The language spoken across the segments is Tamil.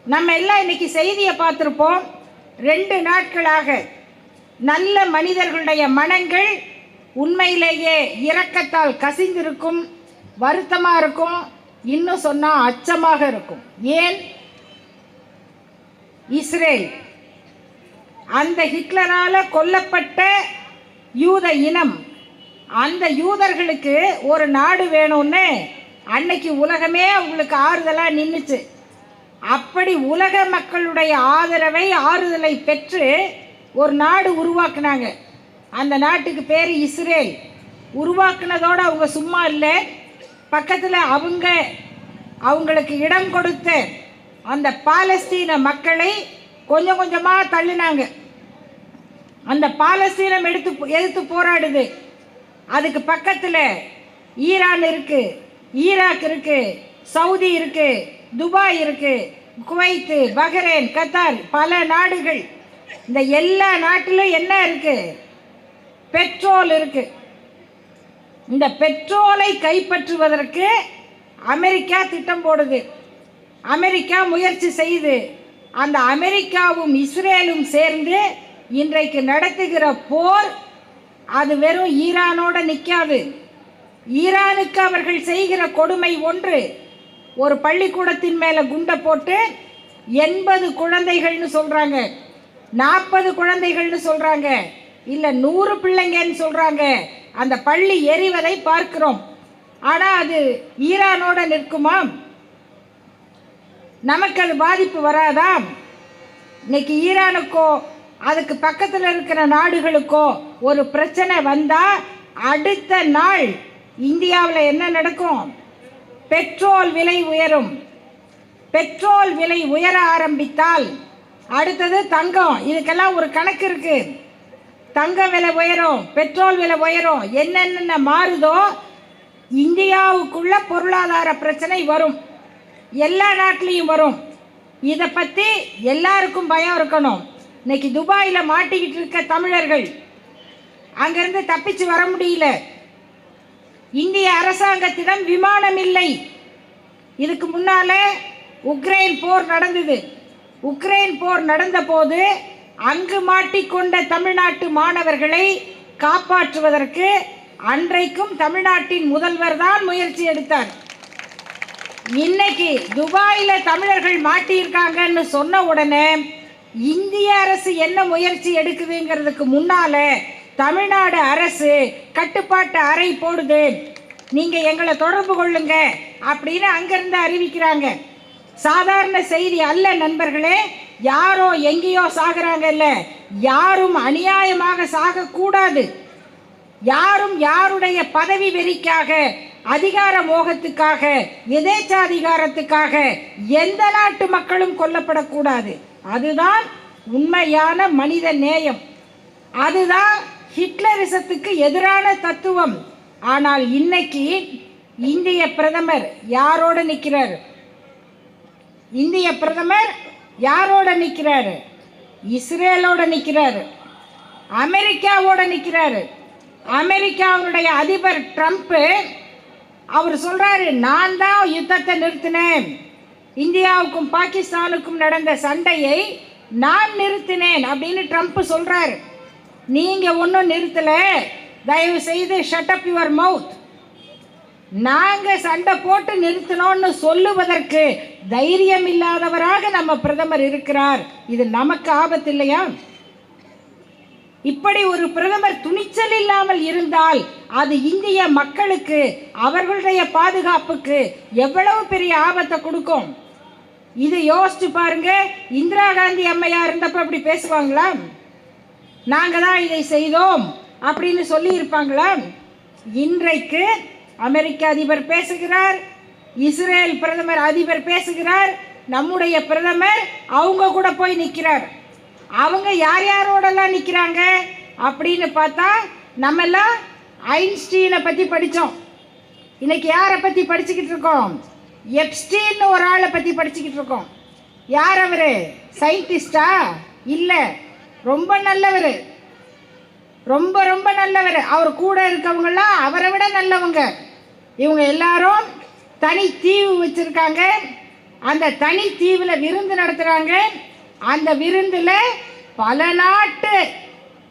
நம்ம எல்லாம் இன்னைக்கு செய்தியை பார்த்துருப்போம். 2 நாட்களாக நல்ல மனிதர்களுடைய மனங்கள் உண்மையிலேயே இரக்கத்தால் கசிந்திருக்கும், வருத்தமாக இருக்கும், இன்னும் சொன்னால் அச்சமாக இருக்கும். ஏன்? இஸ்ரேல், அந்த ஹிட்லரால் கொல்லப்பட்ட யூத இனம், அந்த யூதர்களுக்கு ஒரு நாடு வேணும்னு அன்னைக்கு உலகமே அவங்களுக்கு ஆறுதலாக நின்றுச்சு. அப்படி உலக மக்களுடைய ஆதரவை, ஆறுதலை பெற்று ஒரு நாடு உருவாக்குனாங்க. அந்த நாட்டுக்கு பேர் இஸ்ரேல். உருவாக்குனதோடு அவங்க சும்மா இல்லை, பக்கத்தில் அவங்களுக்கு இடம் கொடுத்த அந்த பாலஸ்தீன மக்களை கொஞ்சம் கொஞ்சமாக தள்ளினாங்க. அந்த பாலஸ்தீனம் எதிர்த்து போராடுது. அதுக்கு பக்கத்தில் ஈரான் இருக்குது, ஈராக் இருக்குது, சவுதி இருக்குது, துபாய் இருக்குது, குவைத்து, பஹ்ரைன், கத்தார், பல நாடுகள். இந்த எல்லா நாட்டிலும் என்ன இருக்குது? பெட்ரோல் இருக்குது. இந்த பெட்ரோலை கைப்பற்றுவதற்கு அமெரிக்கா திட்டம் போடுது. அமெரிக்கா முயற்சி செய்து, அந்த அமெரிக்காவும் இஸ்ரேலும் சேர்ந்து இன்றைக்கு நடத்துகிற போர் அது வெறும் ஈரானோடு நிற்காது. ஈரானுக்கு அவர்கள் செய்கிற கொடுமை ஒன்று, ஒரு பள்ளிக்கூடத்தின் மேலே குண்டை போட்டு 80 குழந்தைகள்னு சொல்கிறாங்க, 40 குழந்தைகள்னு சொல்கிறாங்க, இல்லை 100 பிள்ளைங்கன்னு சொல்கிறாங்க. அந்த பள்ளி எரிவதை பார்க்கிறோம். ஆனால் அது ஈரானோட நிற்குமா? நமக்கு அது பாதிப்பு வராதா? இன்னைக்கு ஈரானுக்கோ அதுக்கு பக்கத்தில் இருக்கிற நாடுகளுக்கோ ஒரு பிரச்சனை வந்தால் அடுத்த நாள் இந்தியாவில் என்ன நடக்கும்? பெட்ரோல் விலை உயரும். பெட்ரோல் விலை உயர ஆரம்பித்தால் அடுத்தது தங்கம். இதுக்கெல்லாம் ஒரு கணக்கு இருக்கு. தங்க விலை உயரும், பெட்ரோல் விலை உயரும், என்னென்ன மாறுதோ இந்தியாவுக்குள்ள பொருளாதார பிரச்சனை வரும். எல்லா நாட்டிலையும் வரும். இதை பற்றி எல்லாருக்கும் பயம் இருக்கணும். இன்னைக்கு துபாயில் மாட்டிக்கிட்டு இருக்க தமிழர்கள் அங்கேருந்து தப்பிச்சு வர முடியல. இந்திய அரசாங்கத்திடம் விமானம் இல்லை. இதுக்கு முன்னால உக்ரைன் போர் நடந்தது. உக்ரைன் போர் நடந்த போது அங்கு மாட்டிக்கொண்ட தமிழ்நாட்டு மாணவர்களை காப்பாற்றுவதற்கு அன்றைக்கும் தமிழ்நாட்டின் முதல்வர் தான் முயற்சி எடுத்தார். இன்னைக்கு துபாயில் தமிழர்கள் மாட்டியிருக்காங்கன்னு சொன்ன உடனே இந்திய அரசு என்ன முயற்சி எடுக்குதுங்கிறதுக்கு முன்னால தமிழ்நாடு அரசு கட்டுப்பாட்டு அறை போடுது, நீங்கள் எங்களை தொடர்பு கொள்ளுங்க அப்படின்னு அங்கேருந்து அறிவிக்கிறாங்க. சாதாரண செய்தி அல்ல நண்பர்களே. யாரோ எங்கேயோ சாகிறாங்கல்ல, யாரும் அநியாயமாக சாகக்கூடாது. யாரும் யாருடைய பதவி வெறிக்காக, அதிகார மோகத்துக்காக, எதேச்சாதிகாரத்துக்காக எந்த நாட்டு மக்களும் கொல்லப்படக்கூடாது. அதுதான் உண்மையான மனித நேயம். அதுதான் ஹிட்லரிசத்துக்கு எதிரான தத்துவம். ஆனால் இன்னைக்கு இந்திய பிரதமர் யாரோட நிற்கிறார்? இந்திய பிரதமர் யாரோட நிற்கிறாரு? இஸ்ரேலோட நிற்கிறாரு, அமெரிக்காவோட நிற்கிறாரு. அமெரிக்காவுடைய அதிபர் ட்ரம்ப் அவர் சொல்றாரு, நான் தான் யுத்தத்தை நிறுத்தினேன், இந்தியாவுக்கும் பாகிஸ்தானுக்கும் நடந்த சண்டையை நான் நிறுத்தினேன் அப்படின்னு ட்ரம்ப் சொல்றாரு. நீங்க ஒன்றும் நிறுத்தல, தயவு செய்து ஷட் அப் யுவர் மவுத். நாங்க சண்டை போட்டு நிறுத்தினோன்னு சொல்லுவதற்கு தைரியம் இல்லாதவராக நம்ம பிரதமர் இருக்கிறார். இது நமக்கு ஆபத்து இல்லையா? இப்படி ஒரு பிரதமர் துணிச்சல் இல்லாமல் இருந்தால் அது இந்திய மக்களுக்கு, அவர்களுடைய பாதுகாப்புக்கு எவ்வளவு பெரிய ஆபத்தை கொடுக்கும். இது யோசிச்சு பாருங்க. இந்திரா காந்தி அம்மையார் இருந்தப்ப அப்படி பேசுவாங்களா? நாங்கள் தான் இதை செய்தோம் அப்படின்னு சொல்லி இருப்பாங்களா? இன்றைக்கு அமெரிக்க அதிபர் பேசுகிறார், இஸ்ரேல் பிரதமர் அதிபர் பேசுகிறார், நம்முடைய பிரதமர் அவங்க கூட போய் நிற்கிறார். அவங்க யார் யாரோடலாம் நிற்கிறாங்க அப்படின்னு பார்த்தா, நம்மெல்லாம் ஐன்ஸ்டீனை பற்றி படித்தோம். இன்னைக்கு யாரை பற்றி படிச்சுக்கிட்டு இருக்கோம்? எப்ஸ்டீன் ஒரு ஆளை பற்றி படிச்சுக்கிட்டு இருக்கோம். யார் அவர்? சயின்டிஸ்டா? இல்லை, ரொம்ப நல்லவர், ரொம்ப ரொம்ப நல்லவர். அவர் கூட இருக்கவங்கெல்லாம் அவரை விட நல்லவங்க. இவங்க எல்லாரும் தனி தீவு வச்சுருக்காங்க, அந்த தனி தீவில் விருந்து நடத்துகிறாங்க. அந்த விருந்தில் பல நாட்டு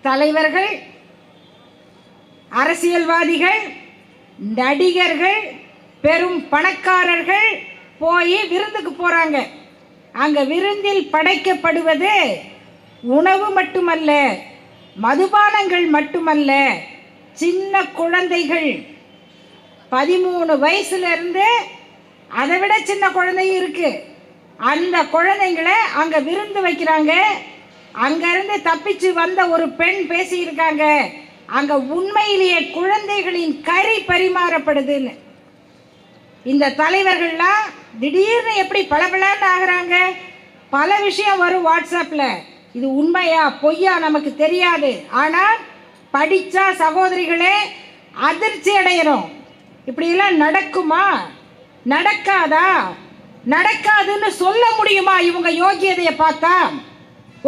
தலைவர்கள், அரசியல்வாதிகள், நடிகர்கள், பெரும் பணக்காரர்கள் போய் விருந்துக்கு போகிறாங்க. அங்கே விருந்தில் படைக்கப்படுவது உணவு மட்டுமல்ல, மதுபானங்கள் மட்டுமல்ல, சின்ன குழந்தைகள் 13 வயசுலேருந்து அதை விட சின்ன குழந்தையும் இருக்குது. அந்த குழந்தைங்களை அங்கே விருந்து வைக்கிறாங்க. அங்கேருந்து தப்பிச்சு வந்த ஒரு பெண் பேசியிருக்காங்க, அங்கே உண்மையிலேயே குழந்தைகளின் கறி பரிமாறப்படுதுன்னு. இந்த தலைவர்கள்லாம் திடீர்னு எப்படி பளபளன்னு ஆகிறாங்க? பல விஷயம் வரும் வாட்ஸ்அப்பில். இது உண்மையா பொய்யா நமக்கு தெரியாது. ஆனால் படித்தா சகோதரிகளே அதிர்ச்சி அடைகிறோம். இப்படியெல்லாம் நடக்குமா? நடக்காதா? நடக்காதுன்னு சொல்ல முடியுமா இவங்க யோகியதையை பார்த்தா?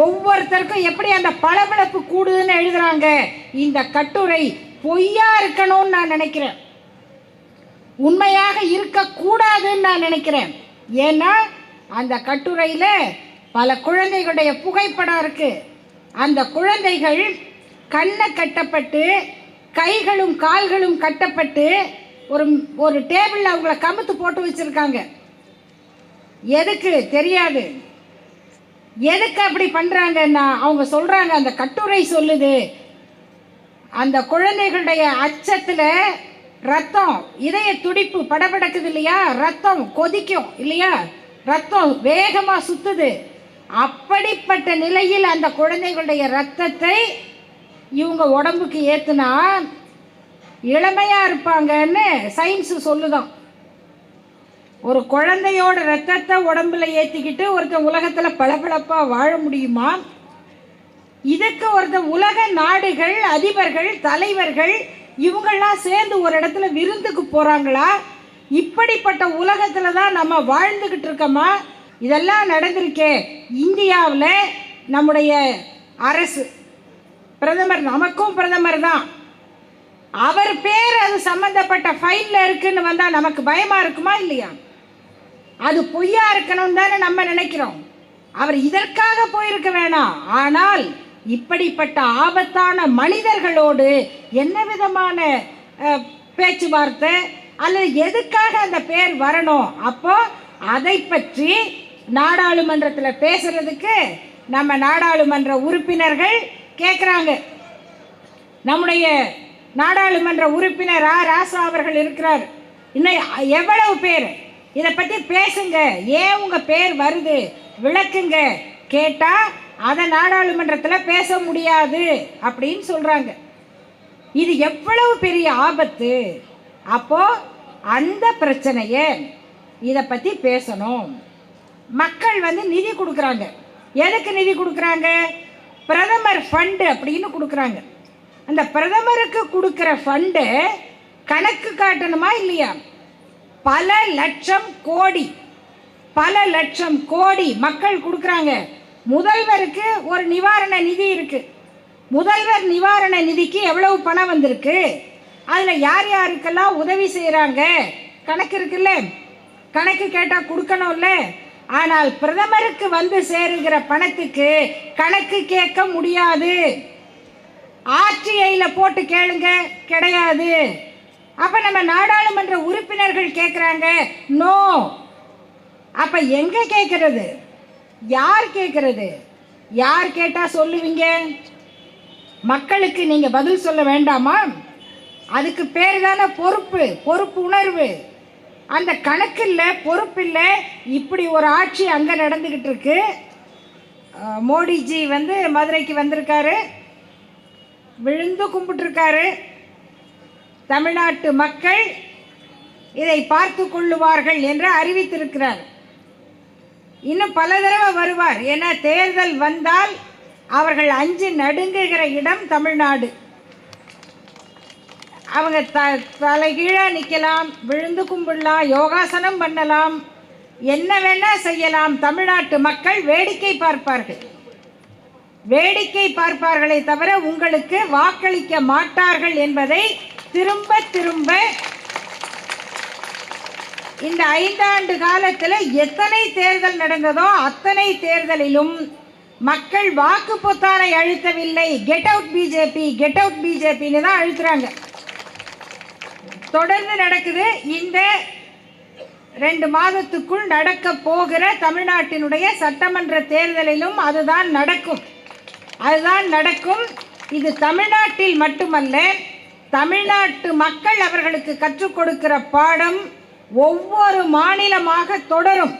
ஒவ்வொருத்தருக்கும் எப்படி அந்த பளபளப்பு கூடுதுன்னு எழுதுறாங்க. இந்த கட்டுரை பொய்யா இருக்கணும்னு நான் நினைக்கிறேன், உண்மையாக இருக்கக்கூடாதுன்னு நான் நினைக்கிறேன். ஏன்னா அந்த கட்டுரையில் பல குழந்தைகளுடைய புகைப்படம் இருக்கு. அந்த குழந்தைகள் கண்ணை கட்டப்பட்டு கைகளும் கால்களும் கட்டப்பட்டு ஒரு டேபிளில் அவங்கள கமுத்து போட்டு வச்சுருக்காங்க. எதுக்கு தெரியாது. எதுக்கு அப்படி பண்ணுறாங்கன்னா அவங்க சொல்கிறாங்க, அந்த கட்டுரை சொல்லுது, அந்த குழந்தைகளுடைய அச்சத்தில் ரத்தம், இதய துடிப்பு படபடக்குது இல்லையா, ரத்தம் கொதிக்கும் இல்லையா, ரத்தம் வேகமாக சுற்றுது. அப்படிப்பட்ட நிலையில் அந்த குழந்தைகளுடைய ரத்தத்தை இவங்க உடம்புக்கு ஏற்றுனா இளமையாக இருப்பாங்கன்னு சயின்ஸு சொல்லுதான். ஒரு குழந்தையோட ரத்தத்தை உடம்புல ஏற்றிக்கிட்டு ஒருத்தன் உலகத்தில் பளபளப்பாக வாழ முடியுமா? இதுக்கு ஒருத்தன் உலக நாடுகள், அதிபர்கள், தலைவர்கள் இவங்கெல்லாம் சேர்ந்து ஒரு இடத்துல விருந்துக்கு போகிறாங்களா? இப்படிப்பட்ட உலகத்தில் தான் நம்ம வாழ்ந்துக்கிட்டு இருக்கோமா? இதெல்லாம் நடந்திருக்கே. இந்தியாவில் நம்முடைய அரசு, பிரதமர், நமக்கும் பிரதமர் தான், அவர் பேர் அது சம்மந்தப்பட்ட ஃபைலில் இருக்குன்னு வந்தால் நமக்கு பயமாக இருக்குமா இல்லையா? அது பொய்யா இருக்கணும்னு தானே நம்ம நினைக்கிறோம். அவர் இதற்காக போயிருக்க வேணாம். ஆனால் இப்படிப்பட்ட ஆபத்தான மனிதர்களோடு என்ன விதமான பேச்சுவார்த்தை அல்லது எதுக்காக அந்த பேர் வரணும்? அப்போ அதை பற்றி நாடாளுமன்றத்தில் பேசுறதுக்கு நம்ம நாடாளுமன்ற உறுப்பினர்கள் கேட்குறாங்க. நம்முடைய நாடாளுமன்ற உறுப்பினர் ராசா அவர்கள் இருக்கிறார். இன்னும் எவ்வளவு பேர் இதை பற்றி பேசுங்க, ஏன் உங்கள் பேர் வருது விளக்குங்க கேட்டால் அதை நாடாளுமன்றத்தில் பேச முடியாது அப்படின்னு சொல்கிறாங்க. இது எவ்வளவு பெரிய ஆபத்து! அப்போது அந்த பிரச்சனையை இதை பற்றி பேசணும். மக்கள் நிதி கொடுக்குறாங்க. எதுக்கு நிதி கொடுக்குறாங்க? பிரதமர் ஃபண்டு அப்படின்னு கொடுக்குறாங்க. அந்த பிரதமருக்கு கொடுக்குற ஃபண்டு கணக்கு காட்டணுமா இல்லையா? பல லட்சம் கோடி மக்கள் கொடுக்குறாங்க. முதல்வருக்கு ஒரு நிவாரண நிதி இருக்குது. முதல்வர் நிவாரண நிதிக்கு எவ்வளவு பணம் வந்திருக்கு, அதில் யார் யாருக்கெல்லாம் உதவி செய்கிறாங்க கணக்கு இருக்குல்ல. கணக்கு கேட்டால் கொடுக்கணும்ல. ஆனால் பிரதமருக்கு சேருகிற பணத்துக்கு கணக்கு கேட்க முடியாது. ஆர்டிஐயில் போட்டு கேளுங்க, கிடையாது. அப்போ நம்ம நாடாளுமன்ற உறுப்பினர்கள் கேட்குறாங்க, நோ. அப்போ எங்கே கேட்குறது? யார் கேட்குறது? யார் கேட்டால் சொல்லுவீங்க? மக்களுக்கு நீங்கள் பதில் சொல்ல வேண்டாமா? அதுக்கு பேர் தானே பொறுப்பு உணர்வு. அந்த கணக்கு இல்லை, பொறுப்பு இல்லை. இப்படி ஒரு ஆட்சி அங்கே நடந்துக்கிட்டு இருக்கு. மோடிஜி மதுரைக்கு வந்திருக்காரு, விழுந்து கும்பிட்டுருக்காரு. தமிழ்நாட்டு மக்கள் இதை பார்த்து கொள்ளுவார்கள் என்று அறிவித்திருக்கிறார். இன்னும் பல தடவை வருவார். ஏன்னா தேர்தல் வந்தால் அவர்கள் அஞ்சு நடுங்குகிற இடம் தமிழ்நாடு. அவங்க தலைகீழாக நிற்கலாம், விழுந்து கும்பிடலாம், யோகாசனம் பண்ணலாம், என்ன வேணால் செய்யலாம். தமிழ்நாட்டு மக்கள் வேடிக்கை பார்ப்பார்களே தவிர உங்களுக்கு வாக்களிக்க மாட்டார்கள் என்பதை திரும்ப திரும்ப இந்த 5 ஆண்டு காலத்தில் எத்தனை தேர்தல் நடந்ததோ அத்தனை தேர்தலிலும் மக்கள் வாக்கு பொத்தானை அழுத்தவில்லை. Get out BJP, get out பிஜேபின்னு தான் அழுத்துறாங்க. தொடர்ந்து நடக்குது. இந்த 2 மாதத்துக்குள் நடக்க போகிற தமிழ்நாட்டினுடைய சட்டமன்ற தேர்தலிலும் அதுதான் நடக்கும். இது தமிழ்நாட்டில் மட்டுமல்ல, தமிழ்நாட்டு மக்கள் அவர்களுக்கு கற்றுக் கொடுக்கிற பாடம் ஒவ்வொரு மாநிலமாக தொடரும்.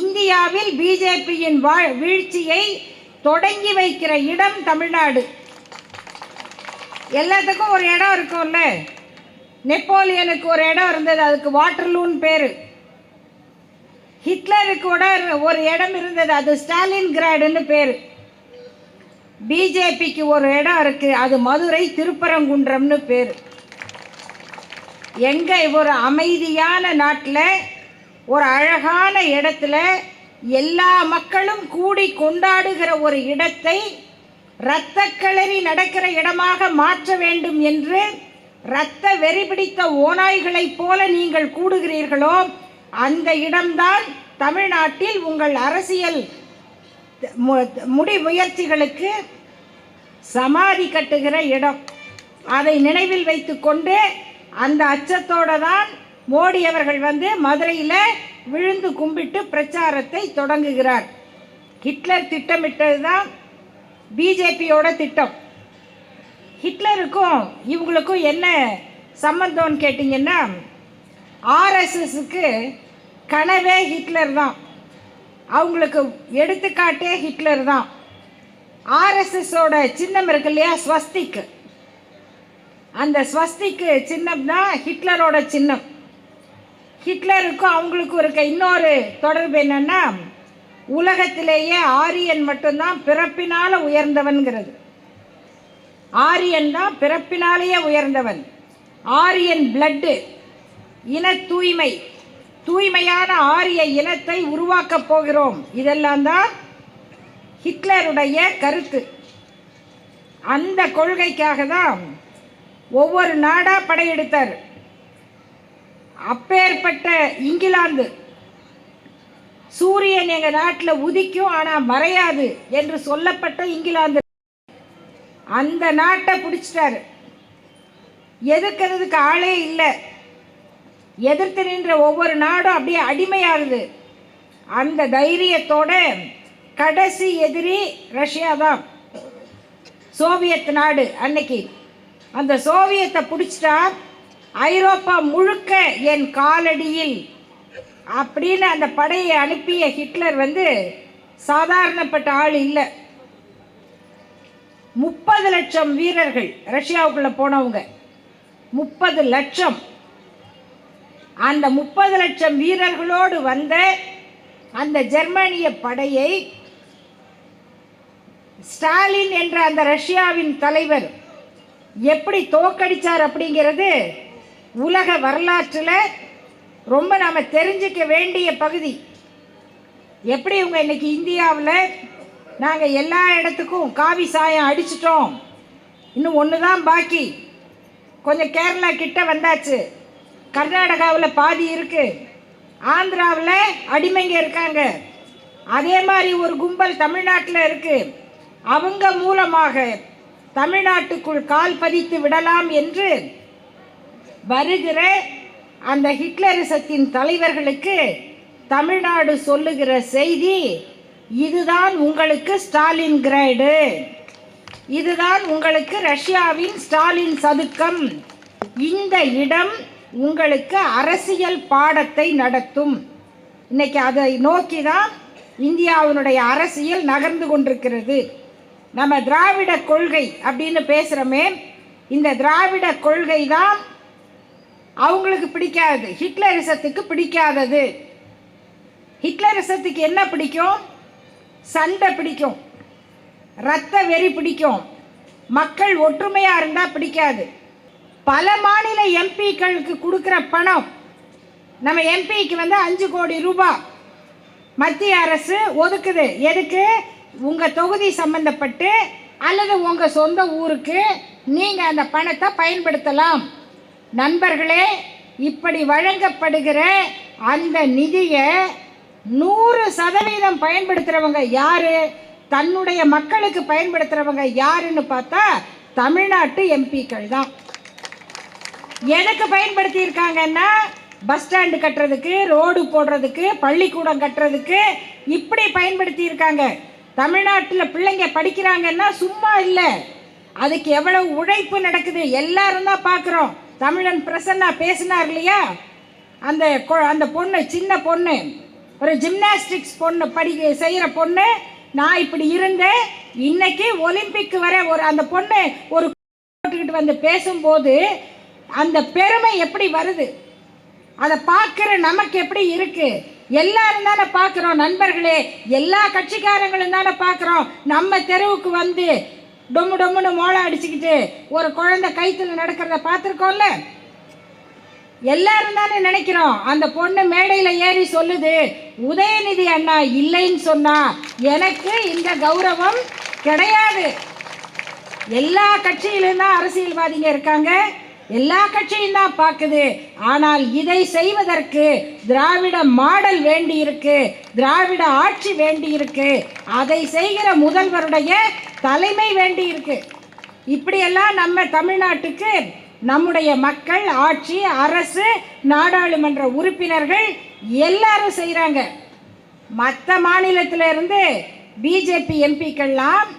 இந்தியாவில் பிஜேபியின் வீழ்ச்சியை தொடங்கி வைக்கிற இடம் தமிழ்நாடு. எல்லாத்துக்கும் ஒரு இடம் இருக்கும்ல. நெப்போலியனுக்கு ஒரு இடம் இருந்தது, அதுக்கு வாட்டர்லூன்னு பேர். ஹிட்லருக்கு ஒரு இடம் இருந்தது, அது ஸ்டாலின் கிராடுன்னு பேர். பிஜேபிக்கு ஒரு இடம் இருக்கு, அது மதுரை திருப்பரங்குன்றம்னு பேர். எங்கே ஒரு அமைதியான நாட்டில் ஒரு அழகான இடத்துல எல்லா மக்களும் கூடி கொண்டாடுகிற ஒரு இடத்தை இரத்தக்களறி நடக்கிற இடமாக மாற்ற வேண்டும் என்று இரத்த வெறி பிடித்த ஓநாய்களைப் போல நீங்கள் கூடுகிறீர்களோ, அந்த இடம்தான் தமிழ்நாட்டில் உங்கள் அரசியல் முயற்சிகளுக்கு சமாதி கட்டுகிற இடம். அதை நினைவில் வைத்துக்கொண்டு அந்த அச்சத்தோடு தான் மோடி அவர்கள் மதுரையில் விழுந்து கும்பிட்டு பிரச்சாரத்தை தொடங்குகிறார். ஹிட்லர் திட்டமிட்டது தான் பிஜேபியோட திட்டம். ஹிட்லருக்கும் இவங்களுக்கும் என்ன சம்பந்தம்னு கேட்டிங்கன்னா, ஆர்எஸ்எஸ்க்கு கனவே ஹிட்லர் தான், அவங்களுக்கு எடுத்துக்காட்டே ஹிட்லர் தான். ஆர்எஸ்எஸோட சின்னம் இருக்கு இல்லையா, ஸ்வஸ்திக், அந்த ஸ்வஸ்திக்கு சின்னம் தான் ஹிட்லரோட சின்னம். ஹிட்லருக்கும் அவங்களுக்கும் இருக்க இன்னொரு தொடர்பு என்னன்னா, உலகத்திலேயே ஆரியன் மட்டும்தான் பிறப்பினால் உயர்ந்தவன்கிறது. ஆரியன் தான் பிறப்பினாலேயே உயர்ந்தவன். ஆரியன் பிளட்டு, இன தூய்மையான ஆரிய இனத்தை உருவாக்கப் போகிறோம். இதெல்லாம் தான் ஹிட்லருடைய கருத்து. அந்த கொள்கைக்காக தான் ஒவ்வொரு நாடாக படையெடுத்தார். அப்பேற்பட்ட இங்கிலாந்து, சூரியன் எங்கள் நாட்டில் உதிக்கும் ஆனால் மறையாது என்று சொல்லப்பட்ட இங்கிலாந்து, அந்த நாட்டை பிடிச்சிட்டாரு. எதிர்க்கிறதுக்கு ஆளே இல்லை. எதிர்த்து நின்ற ஒவ்வொரு நாடும் அப்படியே அடிமையாகுது. அந்த தைரியத்தோட கடைசி எதிரி ரஷ்யா தான், சோவியத் நாடு. அன்னைக்கு அந்த சோவியத்தை பிடிச்சிட்டா ஐரோப்பா முழுக்க என் காலடியில் அப்படின்னு அந்த படையை அனுப்பிய ஹிட்லர் சாதாரணப்பட்ட ஆள் இல்லை. 30 லட்சம் வீரர்கள் ரஷ்யாவுக்குள்ளே போனவங்க, 30 லட்சம். அந்த 30 லட்சம் வீரர்களோடு வந்த அந்த ஜெர்மனிய படையை ஸ்டாலின் என்ற அந்த ரஷ்யாவின் தலைவர் எப்படி தோக்கடிச்சார் அப்படிங்கிறது உலக வரலாற்றில் ரொம்ப நாம் தெரிஞ்சிக்க வேண்டிய பகுதி. எப்படி இவங்க இன்னைக்கு இந்தியாவில் நாங்கள் எல்லா இடத்துக்கும் காவி சாயம் அடிச்சிட்டோம், இன்னும் ஒன்று தான் பாக்கி, கொஞ்சம் கேரளா கிட்ட வந்தாச்சு, கர்நாடகாவில் பாதி இருக்குது, ஆந்திராவில் அடிமைங்க இருக்காங்க, அதே மாதிரி ஒரு கும்பல் தமிழ்நாட்டில் இருக்குது, அவங்க மூலமாக தமிழ்நாட்டுக்குள் கால் பதித்து விடலாம் என்று வருகிற அந்த ஹிட்லரிசத்தின் தலைவர்களுக்கு தமிழ்நாடு சொல்லுகிற செய்தி, இதுதான் உங்களுக்கு ஸ்டாலின் கிரேடு, இதுதான் உங்களுக்கு ரஷ்யாவின் ஸ்டாலின் சதுக்கம், இந்த இடம் உங்களுக்கு அரசியல் பாடத்தை நடத்தும். இன்னைக்கு அதை நோக்கி தான் இந்தியாவினுடைய அரசியல் நகர்ந்து கொண்டிருக்கிறது. நம்ம திராவிட கொள்கை அப்படின்னு பேசுகிறோமே, இந்த திராவிட கொள்கை தான் அவங்களுக்கு பிடிக்காது, ஹிட்லரிசத்துக்கு பிடிக்காதது. ஹிட்லரிசத்துக்கு என்ன பிடிக்கும்? சண்டை பிடிக்கும், இரத்த வெறி பிடிக்கும், மக்கள் ஒற்றுமையாக இருந்தால் பிடிக்காது. பல மாநில எம்பிக்களுக்கு கொடுக்குற பணம், நம்ம எம்பிக்கு 5 கோடி ரூபாய் மத்திய அரசு ஒதுக்குது. எதுக்கு? உங்கள் தொகுதி சம்பந்தப்பட்டு அல்லது உங்கள் சொந்த ஊருக்கு நீங்கள் அந்த பணத்தை பயன்படுத்தலாம். நண்பர்களே, இப்படி வழங்கப்படுகிற அந்த நிதியை 100% பயன்படுத்துகிறவங்க யாரு? தன்னுடைய மக்களுக்கு பயன்படுத்துகிறவங்க யாருன்னு பார்த்தா தமிழ்நாட்டு எம்பிக்கள் தான். எதுக்கு பயன்படுத்தி இருக்காங்கன்னா, பஸ் ஸ்டாண்டு கட்டுறதுக்கு, ரோடு போடுறதுக்கு, பள்ளிக்கூடம் கட்டுறதுக்கு இப்படி பயன்படுத்தி இருக்காங்க. தமிழ்நாட்டில் பிள்ளைங்க படிக்கிறாங்கன்னா சும்மா இல்லை, அதுக்கு எவ்வளவு உழைப்பு நடக்குது எல்லாரும் தான் பார்க்குறோம். தமிழன் பிரசன்னா பேசினார் இல்லையா, அந்த பொண்ணு, சின்ன பொண்ணு, ஒரு ஜிம்னாஸ்டிக்ஸ் பொண்ணு செய்கிற பொண்ணு, நான் இப்படி இருந்தேன், இன்னைக்கு ஒலிம்பிக்கு வர அந்த பொண்ணு ஒரு போட்டுக்கிட்டு வந்து பேசும்போது அந்த பெருமை எப்படி வருது, அதை பார்க்குற நமக்கு எப்படி இருக்கு? எல்லாரும் தானே பார்க்குறோம் நண்பர்களே, எல்லா கட்சிக்காரங்களும் தானே பார்க்குறோம். நம்ம தெருவுக்கு வந்து டொம்மு டொம்முன்னு மோளம் அடிச்சுக்கிட்டு ஒரு குழந்தை கைத்தில் நடக்கிறத பார்த்துருக்கோம்ல, எல்லாரும் தானே நினைக்கிறோம். அந்த பொண்ணு மேடையில் ஏறி சொல்லுது, உதயநிதி அண்ணா இல்லைன்னு சொன்னா எனக்கு இந்த கௌரவம் கிடையாது. எல்லா கட்சியிலும் தான் அரசியல்வாதிங்க இருக்காங்க, எல்லா கட்சியும் தான் பார்க்குது. ஆனால் இதை செய்வதற்கு திராவிட மாடல் வேண்டி இருக்கு, திராவிட ஆட்சி வேண்டி இருக்கு, அதை செய்கிற முதல்வருடைய தலைமை வேண்டி இருக்கு. இப்படியெல்லாம் நம்ம தமிழ்நாட்டுக்கு நம்முடைய மக்கள், ஆட்சி, அரசு, நாடாளுமன்ற உறுப்பினர்கள் எல்லாரும் செய்கிறாங்க. மற்ற மாநிலத்திலிருந்து பிஜேபி எம்பிக்கள்லாம்,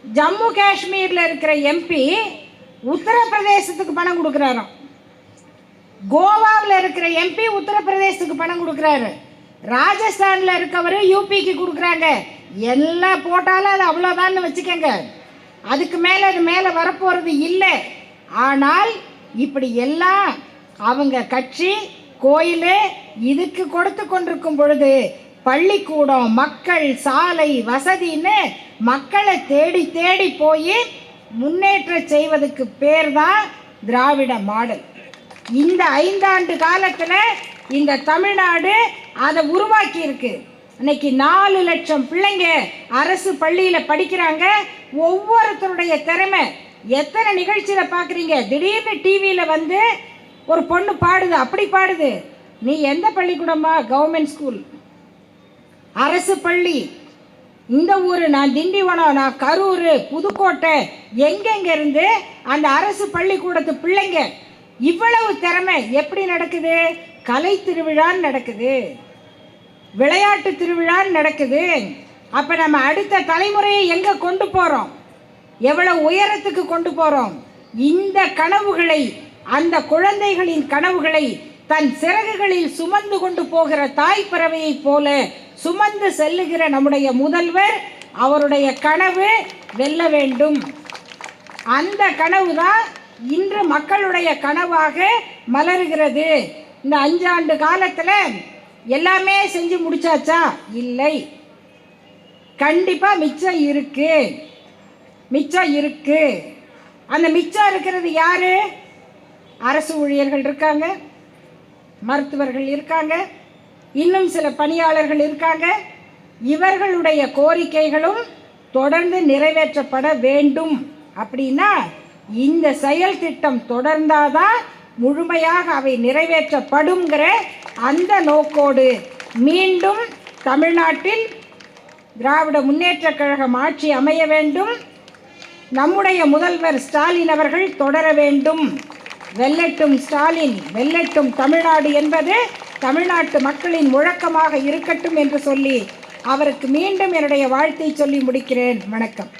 ஜம்மு காஷ்மீரில் இருக்கிற எம்பி உத்தரப்பிரதேசத்துக்கு பணம் கொடுக்குறாராம், கோவாவில் இருக்கிற எம்பி உத்தரப்பிரதேசத்துக்கு பணம் கொடுக்குறாரு, ராஜஸ்தானில் இருக்கவர் யூபிக்கு கொடுக்குறாங்க. எல்லாம் போட்டாலும் அது அவ்வளோதான்னு வச்சுக்கோங்க, அதுக்கு மேலே அது மேலே வரப்போகிறது இல்லை. ஆனால் இப்படி எல்லாம் அவங்க கட்சி, கோயில் இதுக்கு கொடுத்து கொண்டிருக்கும் பொழுது பள்ளிக்கூடம், மக்கள், சாலை வசதின்னு மக்களை தேடி தேடி போய் முன்னேற்றம் செய்வதற்கு பேர் தான் திராவிட மாடல். இந்த 5 ஆண்டு காலத்தில் இந்த தமிழ்நாடு அதை உருவாக்கி இருக்கு. இன்னைக்கு 4 லட்சம் பிள்ளைங்க அரசு பள்ளியில் படிக்கிறாங்க. ஒவ்வொருத்தருடைய திறமை, எத்தனை நிகழ்ச்சியில் பார்க்குறீங்க, திடீர்னு டிவியில் வந்து ஒரு பொண்ணு பாடுது, அப்படி பாடுது. நீ எந்த பள்ளிக்கூடமா? கவர்மெண்ட் ஸ்கூல், அரசு பள்ளி. இந்த ஊர், நான் திண்டிவனம், நான் கரூர், புதுக்கோட்டை, எங்கெங்கிருந்து அந்த அரசு பள்ளிக்கூடத்து பிள்ளைங்க இவ்வளவு திறமை எப்படி நடக்குது? கலை திருவிழான்னு நடக்குது, விளையாட்டு திருவிழான்னு நடக்குது. அப்போ நம்ம அடுத்த தலைமுறையை எங்கே கொண்டு போகிறோம்? எவ்வளவு உயரத்துக்கு கொண்டு போகிறோம்? இந்த கனவுகளை, அந்த குழந்தைகளின் கனவுகளை தன் சிறகுகளில் சுமந்து கொண்டு போகிற தாய் பறவையைப் போல சுமந்து செல்லுகிற நம்முடைய முதல்வர், அவருடைய கனவு வெல்ல வேண்டும். அந்த கனவு தான் இன்று மக்களுடைய கனவாக மலர்கிறது. இந்த 5 ஆண்டு காலத்தில் எல்லாமே செஞ்சு முடிச்சாச்சா? இல்லை, கண்டிப்பாக மிச்சம் இருக்கு, மிச்சம் இருக்கு. அந்த மிச்சம் இருக்கிறது யாரு? அரசு ஊழியர்கள் இருக்காங்க, மருத்துவர்கள் இருக்காங்க, இன்னும் சில பணியாளர்கள் இருக்காங்க. இவர்களுடைய கோரிக்கைகளும் தொடர்ந்து நிறைவேற்றப்பட வேண்டும். அப்படின்னா இந்த செயல் திட்டம் தொடர்ந்தாதான் முழுமையாக அவை நிறைவேற்றப்படுங்கிற அந்த நோக்கோடு மீண்டும் தமிழ்நாட்டில் திராவிட முன்னேற்றக் கழகம் ஆட்சி அமைய வேண்டும். நம்முடைய முதல்வர் ஸ்டாலின் அவர்கள் தொடர வேண்டும். வெல்லட்டும் ஸ்டாலின், வெல்லட்டும் தமிழ்நாடு என்பது தமிழ்நாட்டு மக்களின் முழக்கமாக இருக்கட்டும் என்று சொல்லி அவருக்கு மீண்டும் என்னுடைய வாழ்த்தை சொல்லி முடிக்கிறேன். வணக்கம்.